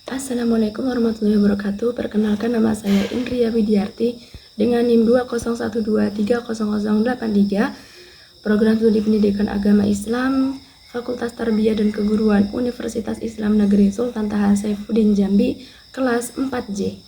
Assalamualaikum warahmatullahi wabarakatuh. Perkenalkan, nama saya Indria Widiarti dengan NIM 201230083, Program Studi Pendidikan Agama Islam, Fakultas Tarbiyah dan Keguruan Universitas Islam Negeri Sultan Taha Saifuddin Jambi, kelas 4J.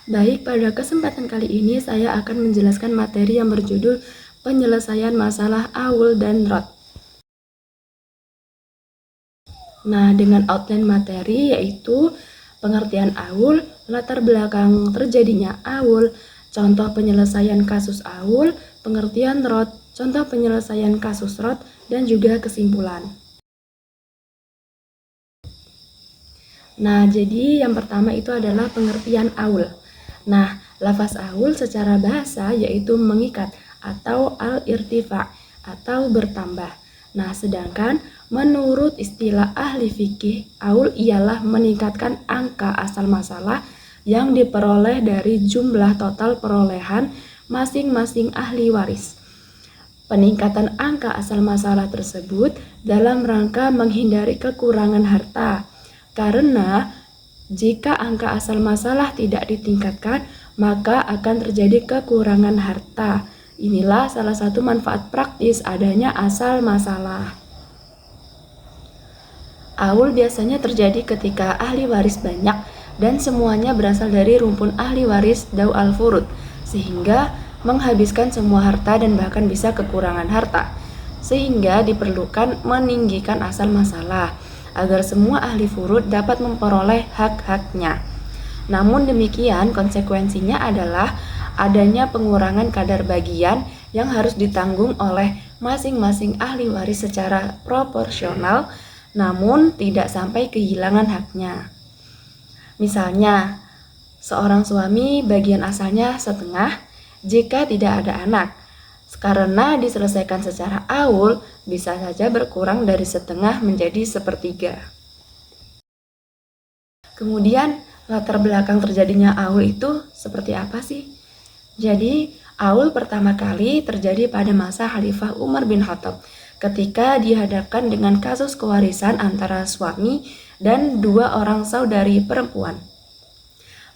Baik, pada kesempatan kali ini saya akan menjelaskan materi yang berjudul penyelesaian masalah aul dan rod. Nah, dengan outline materi yaitu pengertian aul, latar belakang terjadinya aul, contoh penyelesaian kasus aul, pengertian rod, contoh penyelesaian kasus rod, dan juga kesimpulan. Nah, jadi yang pertama itu adalah pengertian aul. Nah, lafaz aul secara bahasa yaitu mengikat atau al-irtifa atau bertambah. Nah, sedangkan menurut istilah ahli fikih, aul ialah meningkatkan angka asal masalah yang diperoleh dari jumlah total perolehan masing-masing ahli waris. Peningkatan angka asal masalah tersebut dalam rangka menghindari kekurangan harta, karena jika angka asal masalah tidak ditingkatkan, maka akan terjadi kekurangan harta. Inilah salah satu manfaat praktis adanya asal masalah. Aul biasanya terjadi ketika ahli waris banyak dan semuanya berasal dari rumpun ahli waris daw al-furud, sehingga menghabiskan semua harta dan bahkan bisa kekurangan harta. Sehingga diperlukan meninggikan asal masalah agar semua ahli furud dapat memperoleh hak-haknya. Namun demikian, konsekuensinya adalah adanya pengurangan kadar bagian yang harus ditanggung oleh masing-masing ahli waris secara proporsional, namun tidak sampai kehilangan haknya. Misalnya, seorang suami bagian asalnya setengah jika tidak ada anak. Karena diselesaikan secara aul, bisa saja berkurang dari setengah menjadi sepertiga. Kemudian, latar belakang terjadinya aul itu seperti apa sih? Jadi, aul pertama kali terjadi pada masa Khalifah Umar bin Khattab ketika dihadapkan dengan kasus kewarisan antara suami dan dua orang saudari perempuan.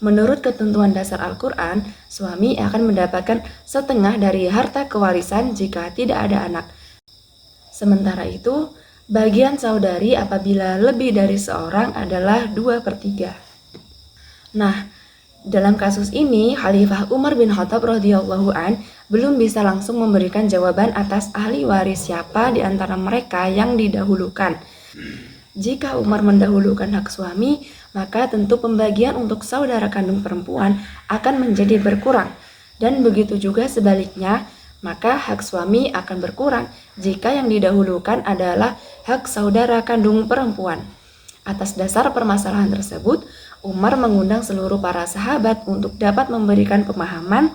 Menurut ketentuan dasar Al-Quran, suami akan mendapatkan setengah dari harta kewarisan jika tidak ada anak. Sementara itu, bagian saudari apabila lebih dari seorang adalah 2/3. Nah, dalam kasus ini, Khalifah Umar bin Khattab radhiyallahu an belum bisa langsung memberikan jawaban atas ahli waris siapa di antara mereka yang didahulukan. Jika Umar mendahulukan hak suami, maka tentu pembagian untuk saudara kandung perempuan akan menjadi berkurang. Dan begitu juga sebaliknya, maka hak suami akan berkurang jika yang didahulukan adalah hak saudara kandung perempuan. Atas dasar permasalahan tersebut, Umar mengundang seluruh para sahabat untuk dapat memberikan pemahaman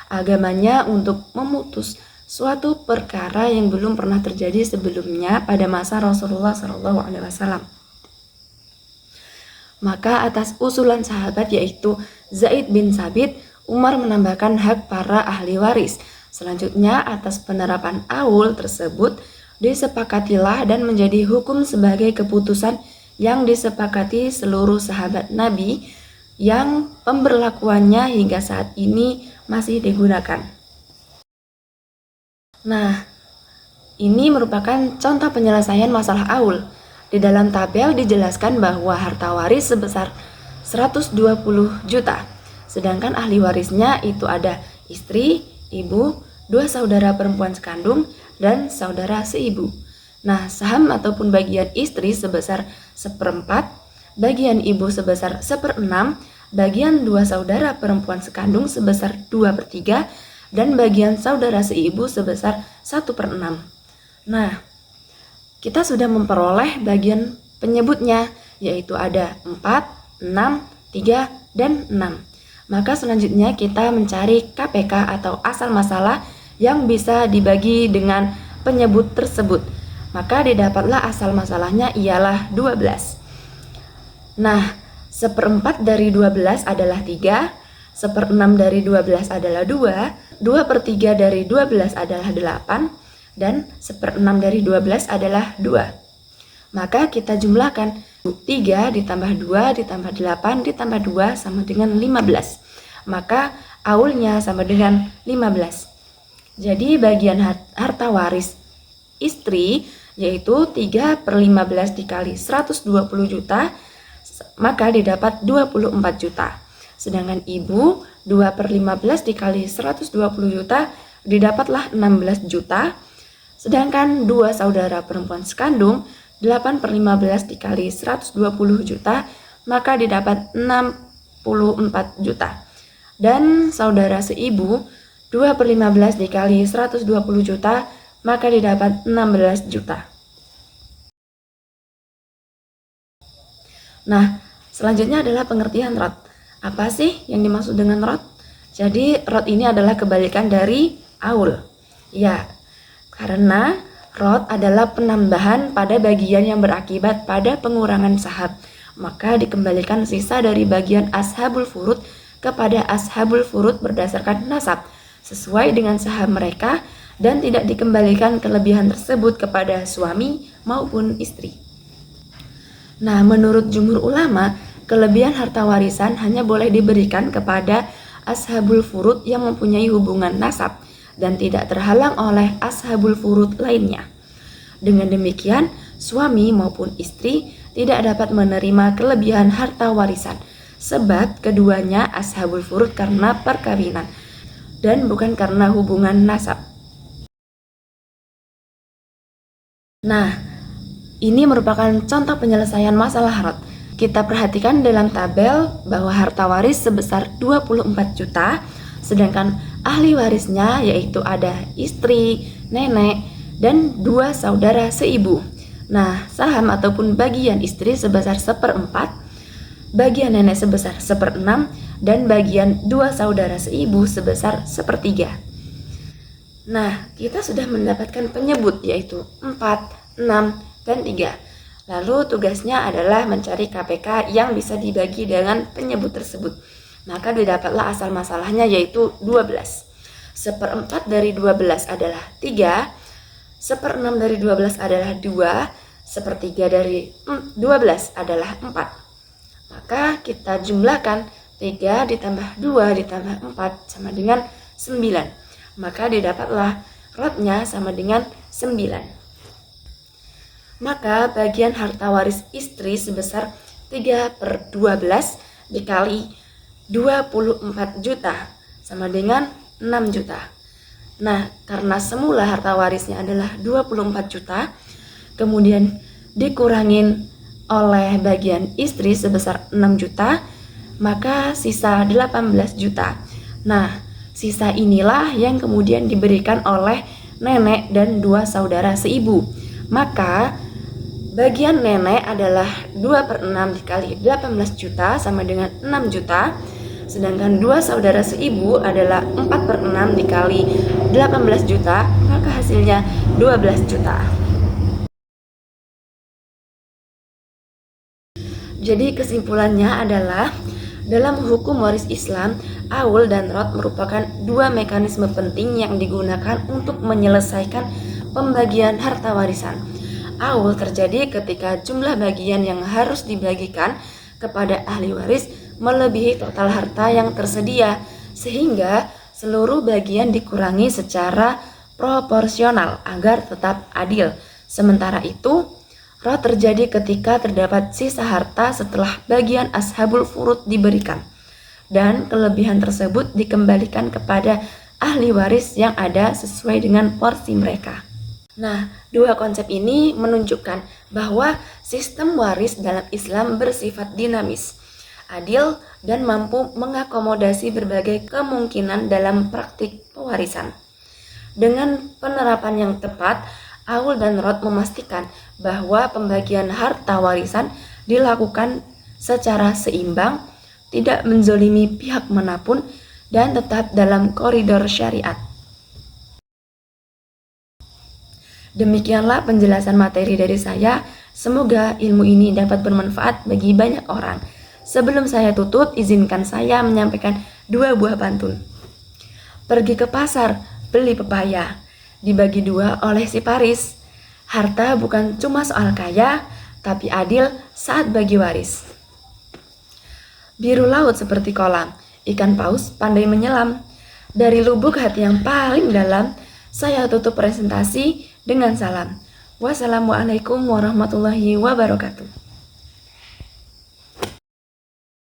agamanya untuk memutus suatu perkara yang belum pernah terjadi sebelumnya pada masa Rasulullah SAW. Maka atas usulan sahabat yaitu Zaid bin Sabit, Umar menambahkan hak para ahli waris. Selanjutnya, atas penerapan aul tersebut disepakatilah dan menjadi hukum sebagai keputusan yang disepakati seluruh sahabat Nabi yang pemberlakuannya hingga saat ini masih digunakan. Nah, ini merupakan contoh penyelesaian masalah aul. Di dalam tabel dijelaskan bahwa harta waris sebesar 120 juta, sedangkan ahli warisnya itu ada istri, ibu, dua saudara perempuan sekandung, dan saudara seibu. Nah, saham ataupun bagian istri sebesar 1/4, bagian ibu sebesar 1/6, bagian dua saudara perempuan sekandung sebesar 2/3, dan bagian saudara seibu sebesar 1/6. Nah, kita sudah memperoleh bagian penyebutnya, yaitu ada 4, 6, 3, dan 6. Maka selanjutnya kita mencari KPK atau asal masalah yang bisa dibagi dengan penyebut tersebut. Maka didapatlah asal masalahnya ialah 12. Nah, 1/4 dari 12 adalah 3, 1/6 dari 12 adalah 2, 2/3 dari 12 adalah 8, dan 1/6 dari 12 adalah 2. Maka kita jumlahkan 3 ditambah 2 ditambah 8 ditambah 2 sama dengan 15. Maka Aulnya sama dengan 15. Jadi bagian harta waris istri yaitu 3/15 dikali 120 juta, maka didapat 24 juta. Sedangkan ibu 2/15 dikali 120 juta, didapatlah 16 juta. Sedangkan dua saudara perempuan sekandung 8/15 dikali 120 juta, maka didapat 64 juta. Dan saudara seibu 2/15 dikali 120 juta, maka didapat 16 juta. Nah, selanjutnya adalah pengertian rot. Apa sih yang dimaksud dengan rot? Jadi, rot ini adalah kebalikan dari aul. Ya, karena rot adalah penambahan pada bagian yang berakibat pada pengurangan saham. Maka dikembalikan sisa dari bagian ashabul furud kepada ashabul furud berdasarkan nasab sesuai dengan saham mereka dan tidak dikembalikan kelebihan tersebut kepada suami maupun istri. Nah, menurut jumhur ulama, kelebihan harta warisan hanya boleh diberikan kepada ashabul furud yang mempunyai hubungan nasab dan tidak terhalang oleh ashabul furud lainnya. Dengan demikian, suami maupun istri tidak dapat menerima kelebihan harta warisan sebab keduanya ashabul furud karena perkawinan dan bukan karena hubungan nasab. Nah, ini merupakan contoh penyelesaian masalah rot. Kita perhatikan dalam tabel bahwa harta waris sebesar 24 juta, sedangkan ahli warisnya yaitu ada istri, nenek, dan dua saudara seibu. Nah, saham ataupun bagian istri sebesar 1/4, bagian nenek sebesar 1/6, dan bagian dua saudara seibu sebesar 1/3. Nah, kita sudah mendapatkan penyebut yaitu 4, 6, dan 3. Lalu tugasnya adalah mencari KPK yang bisa dibagi dengan penyebut tersebut. Maka didapatlah asal masalahnya yaitu 12. 1/4 dari 12 adalah 3, 1/6 dari 12 adalah 2, 1/3 dari 12 adalah 4. Maka kita jumlahkan 3 ditambah 2 ditambah 4 sama dengan 9. Maka didapatlah rotnya sama dengan 9. Maka bagian harta waris istri sebesar 3/12 dikali 24 juta sama dengan 6 juta. Nah, karena semula harta warisnya adalah 24 juta, kemudian dikurangin oleh bagian istri sebesar 6 juta, maka sisa 18 juta. Nah, sisa inilah yang kemudian diberikan oleh nenek dan dua saudara seibu. Maka bagian nenek adalah 2/6 dikali 18 juta sama dengan 6 juta. Sedangkan dua saudara seibu adalah 4/6 dikali 18 juta, maka hasilnya 12 juta. Jadi kesimpulannya adalah dalam hukum waris Islam, aul dan rot merupakan dua mekanisme penting yang digunakan untuk menyelesaikan pembagian harta warisan. Aul terjadi ketika jumlah bagian yang harus dibagikan kepada ahli waris melebihi total harta yang tersedia, sehingga seluruh bagian dikurangi secara proporsional agar tetap adil. Sementara itu, rot terjadi ketika terdapat sisa harta setelah bagian ashabul furud diberikan, dan kelebihan tersebut dikembalikan kepada ahli waris yang ada sesuai dengan porsi mereka. Nah, dua konsep ini menunjukkan bahwa sistem waris dalam Islam bersifat dinamis, adil, dan mampu mengakomodasi berbagai kemungkinan dalam praktik pewarisan. Dengan penerapan yang tepat, aul dan rot memastikan bahwa pembagian harta warisan dilakukan secara seimbang, tidak menzolimi pihak manapun, dan tetap dalam koridor syariat. Demikianlah penjelasan materi dari saya. Semoga ilmu ini dapat bermanfaat bagi banyak orang. Sebelum saya tutup, izinkan saya menyampaikan dua buah pantun. Pergi ke pasar, beli pepaya, dibagi dua oleh si Paris. Harta bukan cuma soal kaya, tapi adil saat bagi waris. Biru laut seperti kolam, ikan paus pandai menyelam. Dari lubuk hati yang paling dalam, saya tutup presentasi dengan salam. Wassalamualaikum warahmatullahi wabarakatuh.